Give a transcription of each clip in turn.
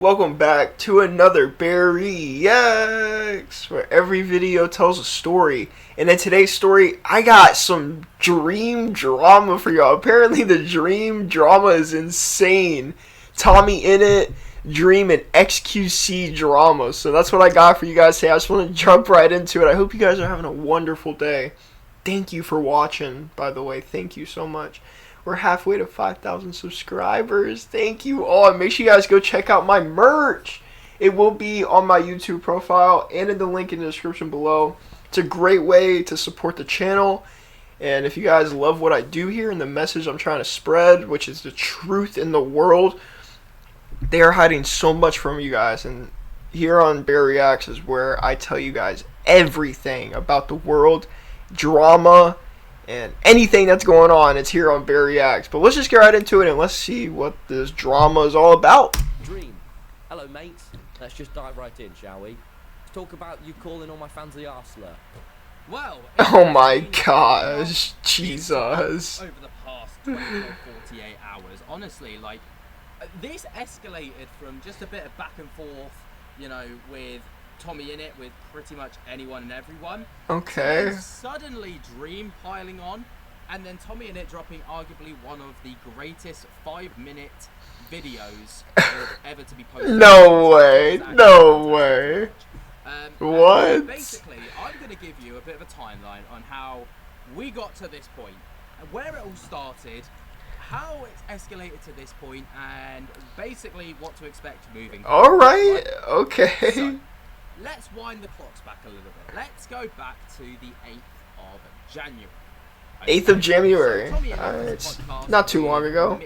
Welcome back to another Barry X, where every video tells a story. And in today's story, I got some dream drama for y'all. Apparently the dream drama is insane. Tommy in it, dream and XQC drama. So that's what I got for you guys today. I just want to jump right into it. I hope you guys are having a wonderful day. Thank you for watching, by the way. Thank you so much. We're halfway to 5,000 subscribers. Thank you all. And make sure you guys go check out my merch. It will be on my YouTube profile and in the link in the description below. It's a great way to support the channel. And if you guys love what I do here and the message I'm trying to spread, which is the truth in the world, they are hiding so much from you guys. And here on Barry X is where I tell you guys everything about the world, drama, and anything that's going on. It's here on Barry X. But let's just get right into it and let's see what this drama is all about. Dream. Hello, mates. Let's just dive right in, shall we? Let's talk about you calling all my fans the arseler. Well, Oh my gosh, Jesus. over the past 24, 48 hours, honestly, like, this escalated from just a bit of back and forth, you know, with Tommy in it, with pretty much anyone and everyone. Okay. And suddenly Dream piling on, and then Tommy in it dropping arguably one of the greatest 5-minute videos ever to be posted. No way. No way. What? Basically, I'm going to give you a bit of a timeline on how we got to this point, where it all started, how it's escalated to this point, and basically what to expect moving forward. Alright. Okay. So, let's wind the clocks back a little bit. Let's go back to the 8th of January. 8th of January. So Tommy and I Alright. did a podcast Not too long with ago.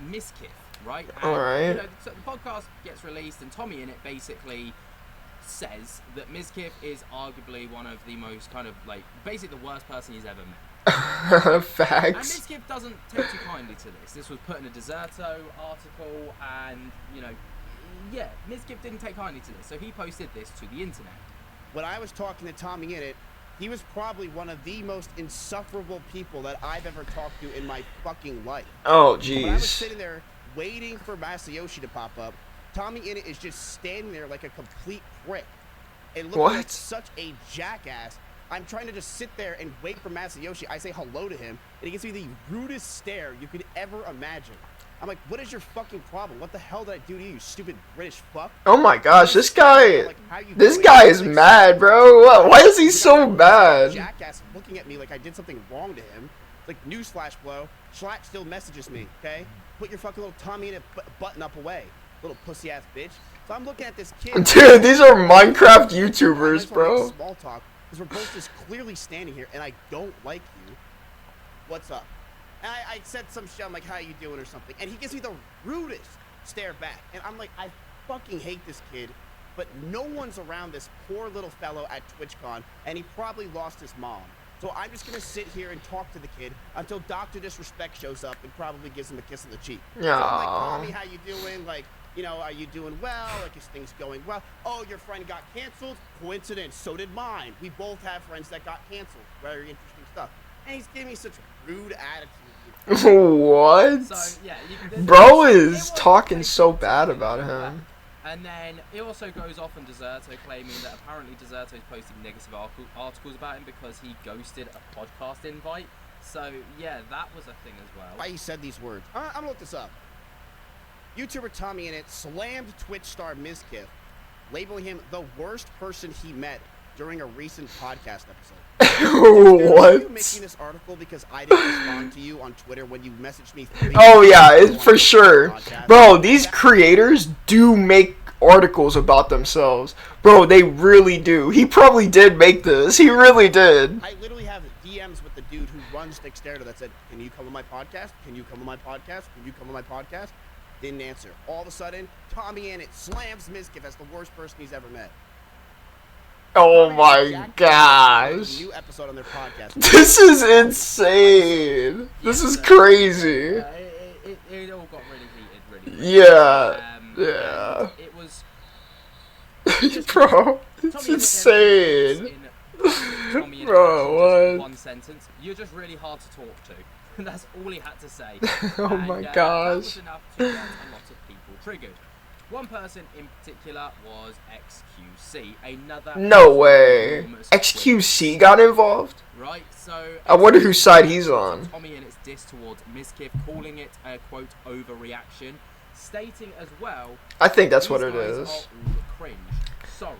Miss Kiff, right? And, Alright. you know, so the podcast gets released, and Tommy in it basically says that Miss Kiff is arguably one of the most kind of, like, basically the worst person he's ever met. And Facts. Miss Kiff doesn't take too kindly to this. This was put in a Deserto article, and, you know, yeah, Miss Kiff didn't take kindly to this, so he posted this to the internet. When I was talking to Tommy in it, he was probably one of the most insufferable people that I've ever talked to in my fucking life. Oh, When I was jeez. sitting there waiting for Masayoshi to pop up, Tommy in it is just standing there like a complete prick. And looking What? like such a jackass. I'm trying to just sit there and wait for Masayoshi. I say hello to him, and he gives me the rudest stare you could ever imagine. I'm like, what is your fucking problem? What the hell did I do to you, you stupid British fuck? Oh my gosh, this guy. Like, how you This doing? guy is Like, mad, bro. Why is he so mad? Jackass looking at me like I did something wrong to him. Like, newsflash, bro. Schlack still messages me, okay? Put your fucking little Tommy in it button up away, little pussy ass bitch. So I'm looking at this kid. Dude, these are Minecraft I YouTubers, just wanna bro. make small talk because we're both just clearly standing here, and I don't like you. What's up? And I said some shit. I'm like, how you doing or something, and he gives me the rudest stare back, and I'm like, I fucking hate this kid. But no one's around this poor little fellow at TwitchCon, and he probably lost his mom. So I'm just gonna sit here and talk to the kid until Dr. Disrespect shows up and probably gives him a kiss on the cheek. So I'm like, Aw. Tommy, how you doing? Like, you know, are you doing well? Like, is things going well? Oh, your friend got canceled? Coincidence, so did mine. We both have friends that got canceled. Very interesting stuff. And he's giving me such rude attitude. What? So, yeah, Bro it is was talking taken so to bad the about internet. him. And then it also goes off on Deserto, claiming that apparently Deserto is posting negative articles about him because he ghosted a podcast invite. So, yeah, that was a thing as well. Why he said these words. I'm gonna look this up. YouTuber Tommy in it slammed Twitch star Mizkiff, labeling him the worst person he met during a recent podcast episode. Are you What? making this article because I didn't respond to you on Twitter when you messaged me? Oh yeah, for sure. Bro, these creators do make articles about themselves. Bro, they really do. He probably did make this. He really did. I literally have DMs with the dude who runs Dexterito that said, "Can you come on my podcast? Can you come on my podcast? Can you come on my podcast?" Didn't answer. All of a sudden, Tommy in it slams Mizkiff as the worst person he's ever met. Oh my gosh. New episode on their podcast. This is insane. This is crazy. It all got really heated, really. Yeah. Yeah. It was. Bro, it's Tommy in it insane. Tommy in it Bro, just what? one sentence. You're just really hard to talk to. That's all he had to say. Oh And, my that gosh. was enough to get a lot of people triggered. One person in particular was XQC, another. No way. enormous XQC got involved? Right, so I wonder whose side he's on. Tommy and its diss towards Miskiff, calling it a quote overreaction, stating as well. I think that's what it "These guys is. are all cringe. Sorry.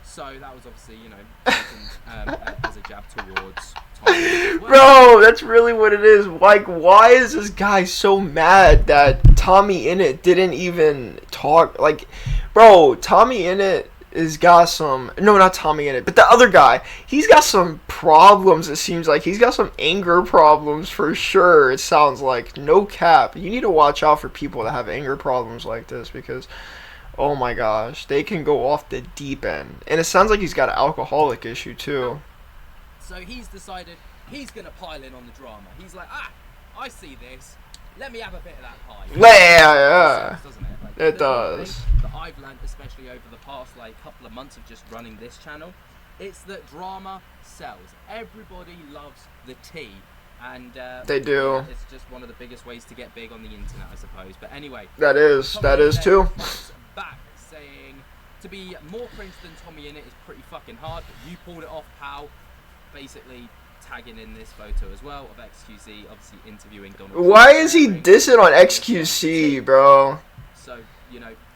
So that was obviously, taken, as a jab towards Tommy as well. Bro, that's really what it is. Like, why is this guy so mad that Tommy Innit didn't even talk? Like, bro, Tommy Innit has got some... No, not Tommy Innit, but the other guy. He's got some problems, it seems like. He's got some anger problems for sure, it sounds like. No cap. You need to watch out for people that have anger problems like this because... Oh my gosh, they can go off the deep end. And it sounds like he's got an alcoholic issue too. So he's decided he's going to pile in on the drama. He's like, I see this. Let me have a bit of that pie. Yeah. Doesn't it? Like, It the one does. thing that I've learned, especially over the past couple of months of just running this channel, it's that drama sells. Everybody loves the tea. And They do. yeah, it's just one of the biggest ways to get big on the internet, I suppose. But anyway. That is Tommy too. Innit fights back saying to be more cringe than Tommy Innit is pretty fucking hard, but you pulled it off, pal. Basically tagging in this photo as well of XQC, obviously interviewing Donald. Why is he dissing on XQC, bro? So,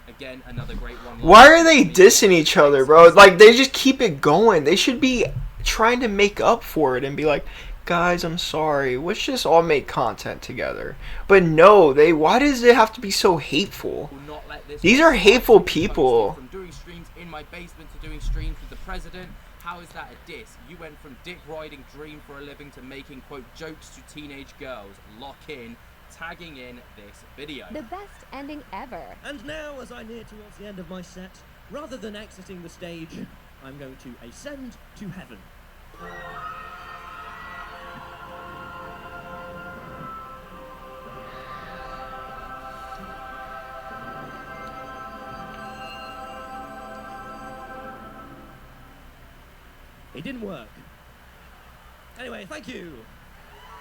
again, another great one. Why are they dissing each other, bro? Like, they just keep it going. They should be trying to make up for it and be like, guys, I'm sorry. Let's just all make content together. But no, why does it have to be so hateful? Will not let this These are hateful people. From doing streams in my basement to doing streams with the president, how is that a diss? You went from dick riding Dream for a living to making quote jokes to teenage girls. Lock in, tagging in this video. The best ending ever. And now, as I near towards the end of my set, rather than exiting the stage, I'm going to ascend to heaven. It didn't work. Anyway, thank you.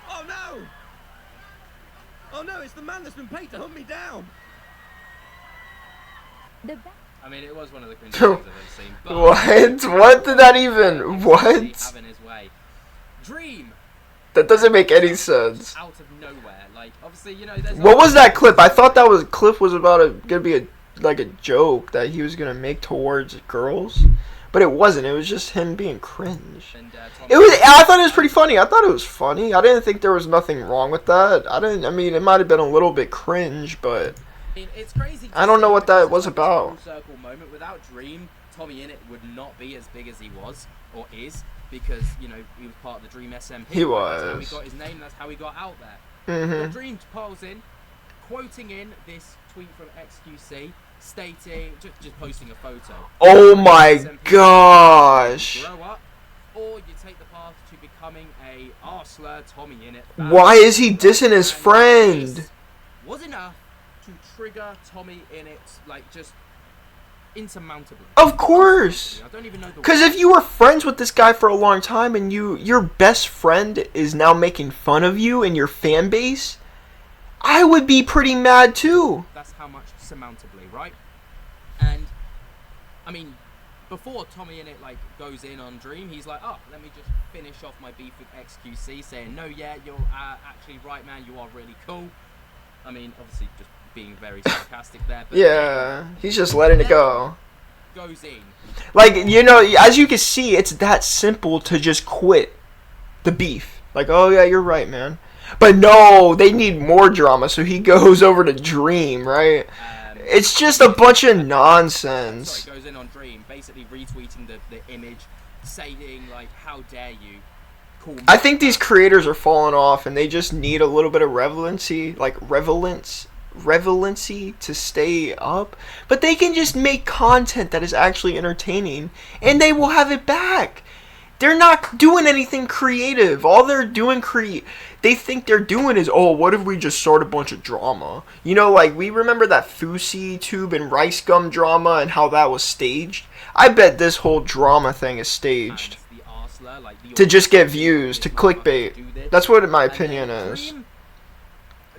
Oh no! Oh no, it's the man that's been paid to hunt me down. The best. I mean, it was one of the cringiest things I've ever seen. But What did that even... What? Having his way. Dream. That doesn't make any sense. Out of nowhere, obviously, there's. What was that clip? I thought that clip was about gonna be a joke that he was gonna make towards girls. But it wasn't. It was just him being cringe. And, I thought it was pretty funny. I thought it was funny. I didn't think there was nothing wrong with that. I mean, it might have been a little bit cringe, but it's crazy. I don't know what that because was it's about. Full circle moment. Without Dream, Tommy Innit would not be as big as he was or is because he was part of the Dream SMP. He That's how he was. got his name. That's how he got out there. Mhm. Dream piles in, quoting in this tweet from XQC. Stating, just posting a photo. Oh my gosh. Grow up, or you take the path to becoming a arsler, Tommy Innit. Why is he dissing his friend? Was enough to trigger Tommy Innit, just insurmountably. Of course. I don't even know the Because if you were friends with this guy for a long time and your best friend is now making fun of you and your fan base, I would be pretty mad too. That's how much surmountably, right? And I mean, before Tommy Innit goes in on Dream, he's like, oh, let me just finish off my beef with XQC, saying, no, yeah, you're actually right, man, you are really cool. I mean, obviously just being very sarcastic there. But Yeah, he's just letting it go. Goes in. As you can see, it's that simple to just quit the beef. Oh yeah, you're right, man. But no, they need more drama, so he goes over to Dream, right? It's just a bunch of nonsense. Sorry, goes in on Dream, basically retweeting the image, saying, how dare you call me. I think these creators are falling off, and they just need a little bit of relevancy to stay up. But they can just make content that is actually entertaining, and they will have it back. They're not doing anything creative. All they're doing they think they're doing is, oh, what if we just start a bunch of drama? We remember that Fousey Tube and Rice Gum drama and how that was staged. I bet this whole drama thing is staged. The arsler, To just get views, to clickbait. That's what my opinion is. Dream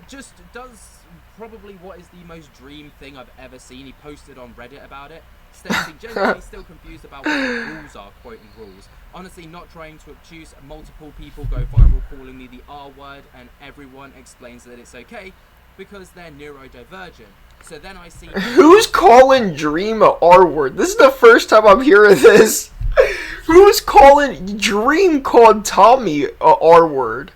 just does probably what is the most Dream thing I've ever seen. He posted on Reddit about it, stating genuinely still confused about what the rules are, quoting rules. Honestly, not trying to obtuse. Multiple people go viral calling me the R word, and everyone explains that it's okay because they're neurodivergent. So then I see Who's calling Dream a R word? This is the first time I'm hearing this. Who's calling Dream called Tommy a R word?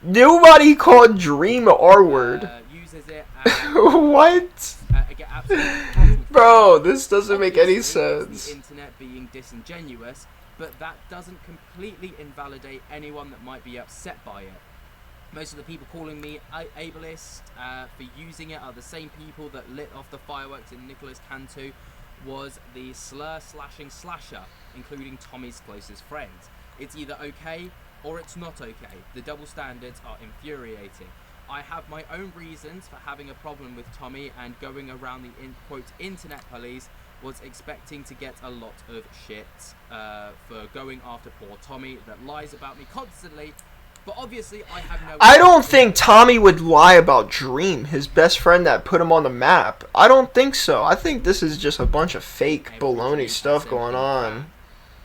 Nobody called Dream a R word. Uses it What? again, absolutely Bro, this doesn't make any Obviously, it's sense. the internet being disingenuous, but that doesn't completely invalidate anyone that might be upset by it. Most of the people calling me ableist for using it are the same people that lit off the fireworks in Nicholas Cantu was the slur-slashing slasher, including Tommy's closest friends. It's either okay or it's not okay. The double standards are infuriating. I have my own reasons for having a problem with Tommy, and going around the quote internet police was expecting to get a lot of shit for going after poor Tommy that lies about me constantly. But obviously, I have no. I don't think Tommy would lie about Dream, his best friend that put him on the map. I don't think so. I think this is just a bunch of fake baloney stuff going on.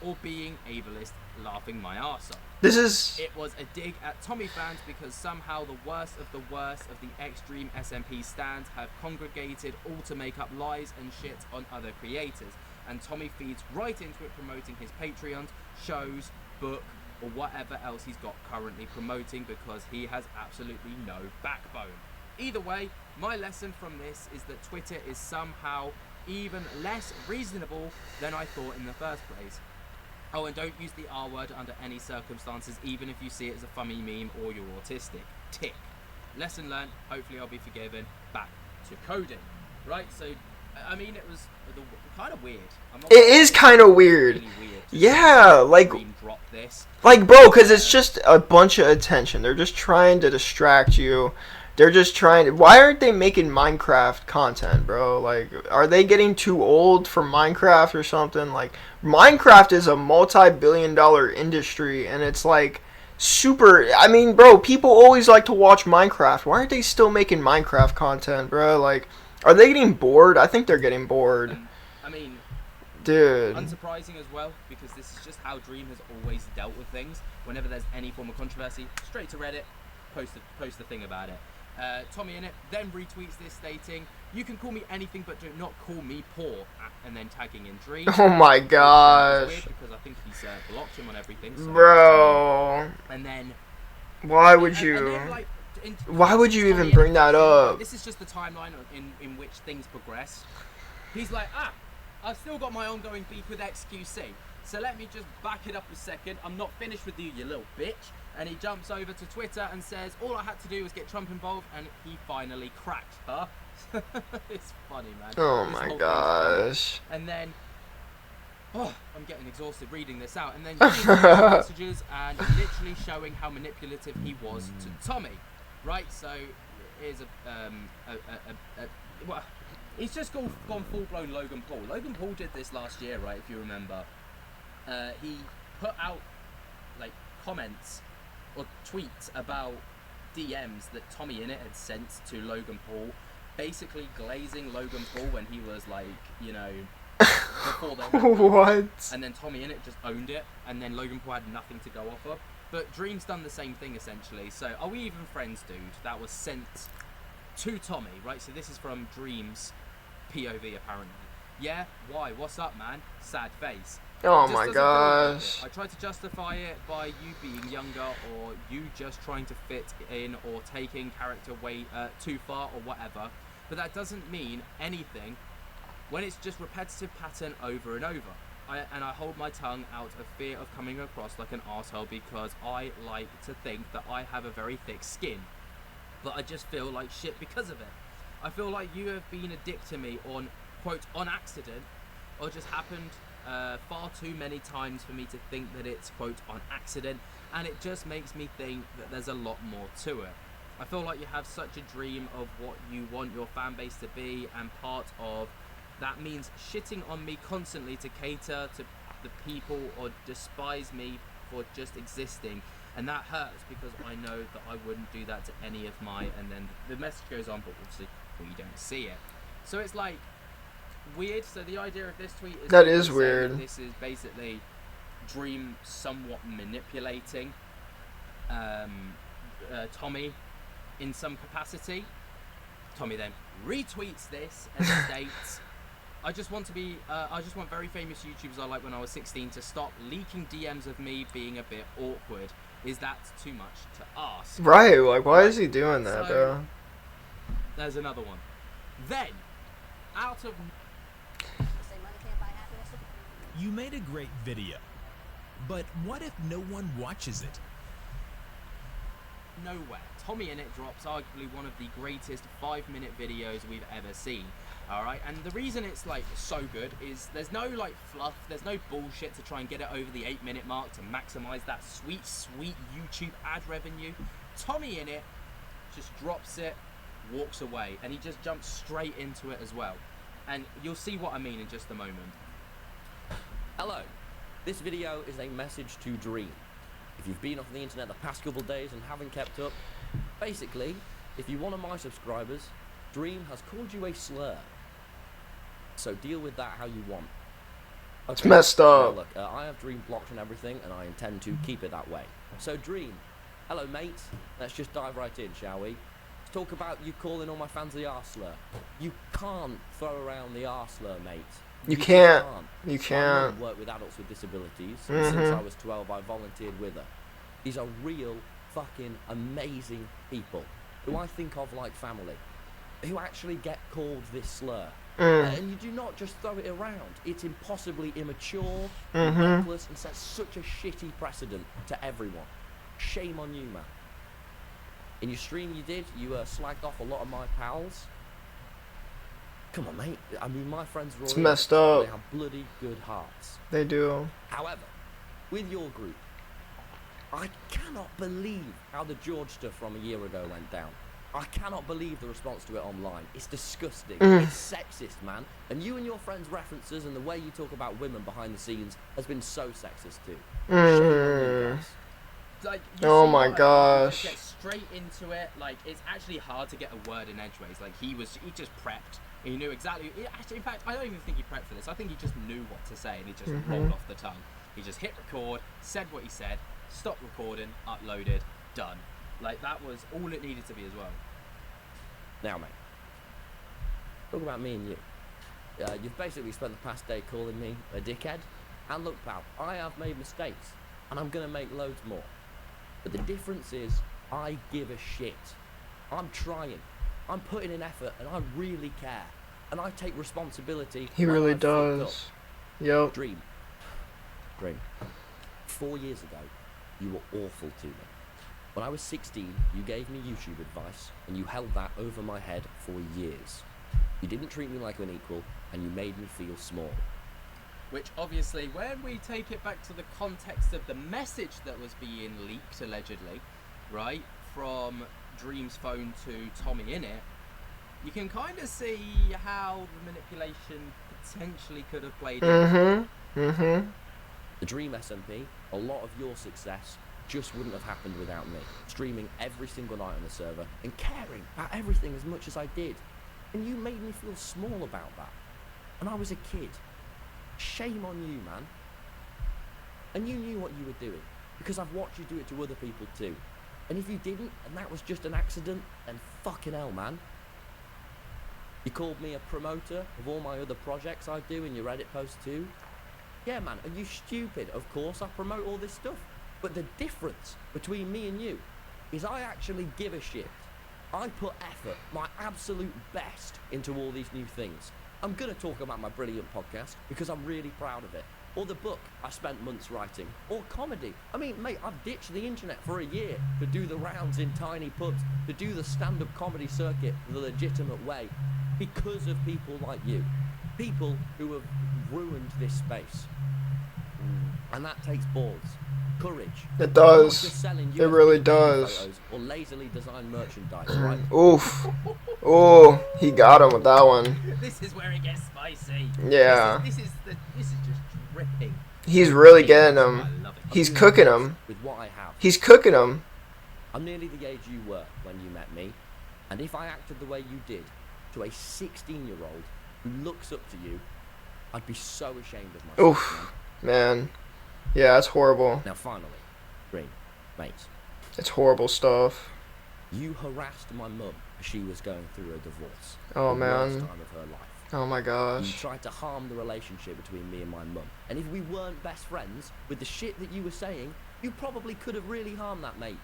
Or being ableist, laughing my arse off. This is... It was a dig at Tommy fans because somehow the worst of the extreme SMP stands have congregated all to make up lies and shit on other creators. And Tommy feeds right into it, promoting his Patreon, shows, book, or whatever else he's got currently promoting, because he has absolutely no backbone. Either way, my lesson from this is that Twitter is somehow even less reasonable than I thought in the first place. Oh, and don't use the R word under any circumstances, even if you see it as a funny meme or you're autistic. Tick. Lesson learned. Hopefully I'll be forgiven. Back to coding. Right, so, I mean, it was kind of weird. It is kind of weird. Really weird. Yeah, like... Drop this. Like, bro, because it's just a bunch of attention. They're just trying to distract you. They're just trying to... Why aren't they making Minecraft content, bro? Like, are they getting too old for Minecraft or something? Like, Minecraft is a multi-billion-dollar industry, and it's, like, super... I mean, bro, people always like to watch Minecraft. Why aren't they still making Minecraft content, bro? Like, are they getting bored? I think they're getting bored. I mean... Dude. Unsurprising as well, because this is just how Dream has always dealt with things. Whenever there's any form of controversy, straight to Reddit, post the thing about it. Tommy in it then retweets this stating, "You can call me anything but do not call me poor," and then tagging in Dream. Oh my gosh. Weird because I think he's blocked him on everything. So, bro. And then... Why would you... And then, like, why would you even Tommy bring that up? This is just the timeline in which things progress. He's like, I've still got my ongoing beef with XQC, so let me just back it up a second. I'm not finished with you, you little bitch. And he jumps over to Twitter and says, all I had to do was get Trump involved, and he finally cracked her. It's funny, man. Oh This my whole gosh. and then, I'm getting exhausted reading this out. And then messages and literally showing how manipulative he was to Tommy. Right, so here's well, he's just gone full-blown Logan Paul. Logan Paul did this last year, right, if you remember. He put out, like, comments or tweets about DMs that Tommy Innit had sent to Logan Paul, basically glazing Logan Paul when he was, like, you know, before they went. What? And then Tommy Innit just owned it, and then Logan Paul had nothing to go off of. But Dream's done the same thing, essentially. So, are we even friends, dude? That was sent to Tommy, right? So this is from Dream's POV, apparently. Yeah? Why? What's up, man? Sad face. Oh Just my doesn't feel right with gosh. it. I tried to justify it by you being younger, or you just trying to fit in, or taking character way too far, or whatever. But that doesn't mean anything when it's just repetitive pattern over and over. And I hold my tongue out of fear of coming across like an arsehole, because I like to think that I have a very thick skin. But I just feel like shit because of it. I feel like you have been a dick to me on, quote, on accident, or just happened far too many times for me to think that it's, quote, on accident, and it just makes me think that there's a lot more to it. I feel like you have such a dream of what you want your fan base to be, and part of that means shitting on me constantly to cater to the people or despise me for just existing. And that hurts because I know that I wouldn't do that to any of my... And then the message goes on, but obviously or you don't see it. So it's like weird. So the idea of this tweet is That is saying weird. that this is basically Dream somewhat manipulating Tommy in some capacity. Tommy then retweets this and states, I just want very famous YouTubers I like when I was 16 to stop leaking DMs of me being a bit awkward. Is that too much to ask? Right, like, why is he doing that, So, bro? There's another one. Then, out of You made a great video, but what if no one watches it? nowhere, Tommy in it drops arguably one of the greatest 5-minute videos we've ever seen. Alright, and the reason it's like so good is there's no like fluff, there's no bullshit to try and get it over the 8-minute mark to maximize that sweet YouTube ad revenue. Tommy in it just drops it, walks away, and he just jumps straight into it as well. And you'll see what I mean in just a moment. Hello, this video is a message to Dream. If you've been off the internet the past couple of days and haven't kept up, basically, if you're one of my subscribers, Dream has called you a slur. So deal with that how you want. Okay. It's messed Now up. look, I have Dream blocked and everything, and I intend to keep it that way. So Dream, hello mate, let's just dive right in, shall we? Let's talk about you calling all my fans the arslur. You can't throw around the arslur, mate. You can't. You My can't. mum worked with adults with disabilities, and since I was 12 I volunteered with her. These are real fucking amazing people who I think of like family, who actually get called this slur. And you do not just throw it around. It's impossibly immature, reckless, and sets such a shitty precedent to everyone. Shame on you, man. In your stream you did, you slagged off a lot of my pals. Come on, mate. I mean, my friends are all It's in. messed up. They have bloody good hearts. They do. However, with your group, I cannot believe how the George stuff from a year ago went down. I cannot believe the response to it online. It's disgusting. It's sexist, man. And you and your friends' references and the way you talk about women behind the scenes has been so sexist too. Shame on you guys. Like, Oh see my how, like, gosh. he just get straight into it. Like, it's actually hard to get a word in edgeways. Like, he just prepped. He knew exactly. Actually, in fact, I don't even think he prepped for this. I think he just knew what to say and he just rolled off the tongue. He just hit record, said what he said, stopped recording, uploaded, done. Like, that was all it needed to be as well. Now, mate, talk about me and you. You've basically spent the past day calling me a dickhead. And look, pal, I have made mistakes, and I'm gonna make loads more. But the difference is, I give a shit. I'm trying. I'm putting in effort, and I really care. And I take responsibility. He when really I've fucked up. does. Yep. Dream. 4 years ago, you were awful to me. When I was 16, you gave me YouTube advice, and you held that over my head for years. You didn't treat me like an equal, and you made me feel small. Which, obviously, when we take it back to the context of the message that was being leaked, allegedly, right, from Dream's phone to Tommy in it, you can kind of see how the manipulation potentially could have played in. The Dream SMP, a lot of your success just wouldn't have happened without me. Streaming every single night on the server and caring about everything as much as I did. And you made me feel small about that. And I was a kid. Shame on you, man. And you knew what you were doing, because I've watched you do it to other people too. And if you didn't, and that was just an accident, then fucking hell, man. You called me a promoter of all my other projects I do in your Reddit post too. Yeah, man, are you stupid? Of course I promote all this stuff. But the difference between me and you is I actually give a shit. I put effort, my absolute best, into all these new things. I'm gonna talk about my brilliant podcast because I'm really proud of it. Or the book I spent months writing. Or comedy. I mean, mate, I've ditched the internet for a year to do the rounds in tiny pubs, to do the stand-up comedy circuit the legitimate way, because of people like you. People who have ruined this space. And that takes balls. Courage. It I'm not does. just selling It USB really baby does. photos or lazily designed merchandise, right? Oof. Oh, he got him with that one. This is where it gets spicy. Yeah. This is just dripping. He's really getting I him. love it. He's cooking him. With what I have. He's cooking him. I'm nearly the age you were when you met me, and if I acted the way you did, to a 16-year-old who looks up to you, I'd be so ashamed of myself. Oof, man. Yeah, it's horrible. Now finally, Dream, mate, It's horrible stuff. you harassed my mum as she was going through a divorce. Oh, the man. worst time of her life. Oh my You gosh. tried to harm the relationship between me and my mum. And if we weren't best friends, with the shit that you were saying, you probably could have really harmed that, mate.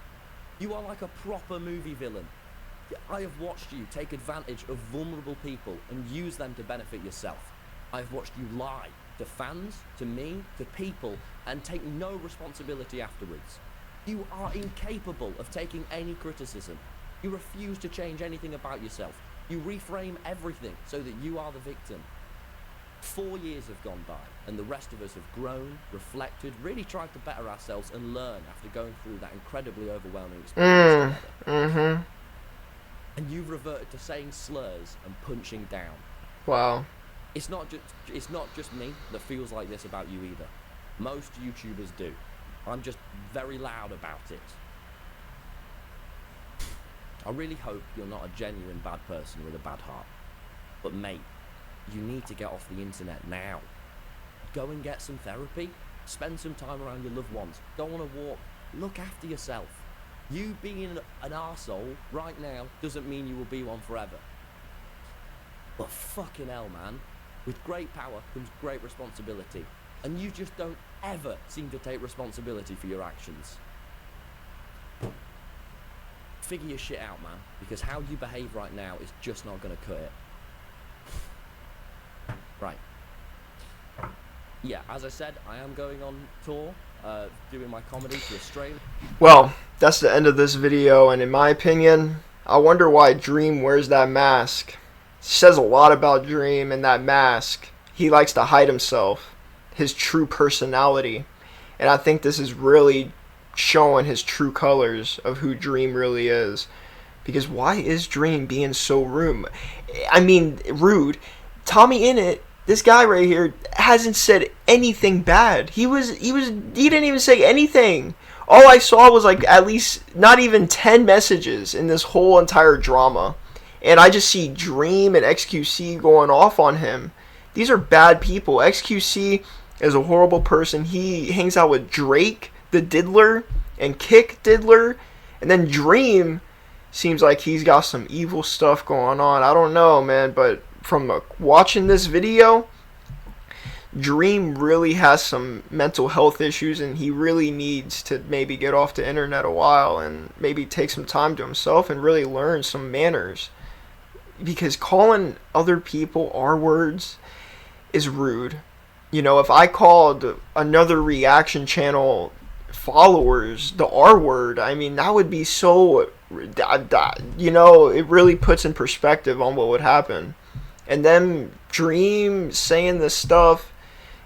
You are like a proper movie villain. I have watched you take advantage of vulnerable people and use them to benefit yourself. I've watched you lie to fans, to me, to people, and take no responsibility afterwards. You are incapable of taking any criticism. You refuse to change anything about yourself. You reframe everything so that you are the victim. 4 years have gone by, and the rest of us have grown, reflected, really tried to better ourselves and learn after going through that incredibly overwhelming experience together. Mm-hmm. And you've reverted to saying slurs and punching down. Wow. It's not just me that feels like this about you either. Most YouTubers do. I'm just very loud about it. I really hope you're not a genuine bad person with a bad heart. But mate, you need to get off the internet now. Go and get some therapy. Spend some time around your loved ones. Go on a walk. Look after yourself. You being an arsehole right now doesn't mean you will be one forever. But fucking hell, man. With great power comes great responsibility. And you just don't ever seem to take responsibility for your actions. Figure your shit out, man. Because how you behave right now is just not going to cut it. Right. Yeah, as I said, I am going on tour, doing my comedy to Australia. Well, that's the end of this video, and in my opinion, I wonder why Dream wears that mask. It says a lot about Dream and that mask. He likes to hide himself, his true personality, and I think this is really showing his true colors of who Dream really is. Because why is Dream being so rude? Rude. Tommy Innit, this guy right here, hasn't said anything bad. He didn't even say anything. All I saw was like at least not even 10 messages in this whole entire drama. And I just see Dream and XQC going off on him. These are bad people. XQC is a horrible person. He hangs out with Drake, the Diddler, and Kick Diddler. And then Dream seems like he's got some evil stuff going on. I don't know, man, but from watching this video, Dream really has some mental health issues, and he really needs to maybe get off the internet a while and maybe take some time to himself and really learn some manners. Because calling other people R words is rude. You know, if I called another reaction channel followers the R word, I mean, that would be so, you know, it really puts in perspective on what would happen. And then Dream saying this stuff,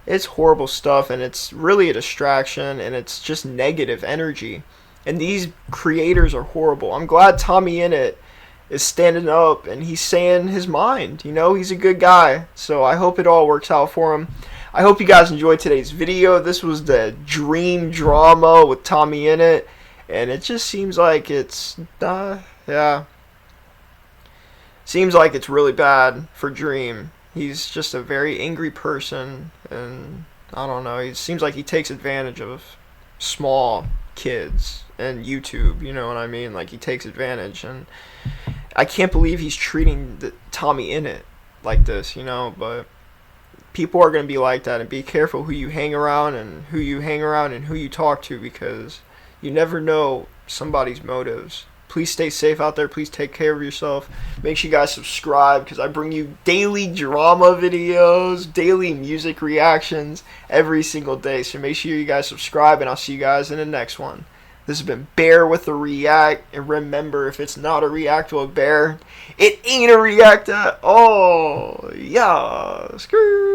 it's horrible stuff, and it's really a distraction, and it's just negative energy. And these creators are horrible. I'm glad Tommy Innit is standing up and he's saying his mind. You know, he's a good guy. So I hope it all works out for him. I hope you guys enjoyed today's video. This was the Dream drama with Tommy Innit, and it just seems like it's, seems like it's really bad for Dream. He's just a very angry person, and I don't know, it seems like he takes advantage of small kids and YouTube, you know what I mean? Like, he takes advantage, and I can't believe he's treating the Tommy Innit like this, you know, but people are going to be like that, and be careful who you hang around and who you talk to, because you never know somebody's motives. Please stay safe out there. Please take care of yourself. Make sure you guys subscribe, because I bring you daily drama videos, daily music reactions every single day. So make sure you guys subscribe, and I'll see you guys in the next one. This has been Bear with a React. And remember, if it's not a react to a bear, it ain't a react at all. Yeah. Screw.